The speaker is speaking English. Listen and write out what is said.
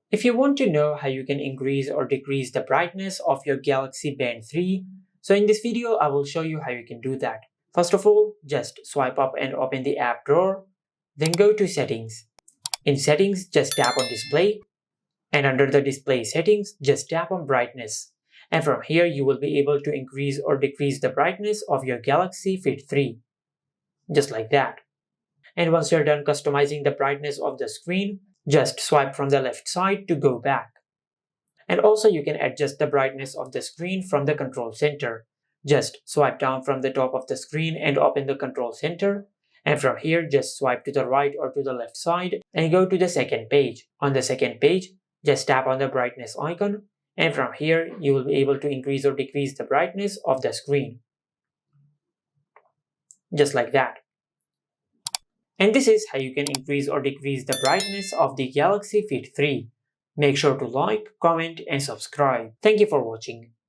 If you want to know how you can increase or decrease the brightness of your Galaxy Band 3, so in this video I will show you how you can do that. First of all, just swipe up and open the app drawer, then go to Settings. In Settings, just tap on Display, and under the Display settings, just tap on Brightness. And from here you will be able to increase or decrease the brightness of your Galaxy Fit 3, just like that. And once you're done customizing the brightness of the screen, just swipe from the left side to go back. And also you can adjust the brightness of the screen from the control center. Just swipe down from the top of the screen and open the control center. And from here, just swipe to the right or to the left side and go to the second page. On the second page, just tap on the brightness icon. And from here, you will be able to increase or decrease the brightness of the screen. Just like that. And this is how you can increase or decrease the brightness of the Galaxy Fit 3. Make sure to like, comment, and subscribe. Thank you for watching.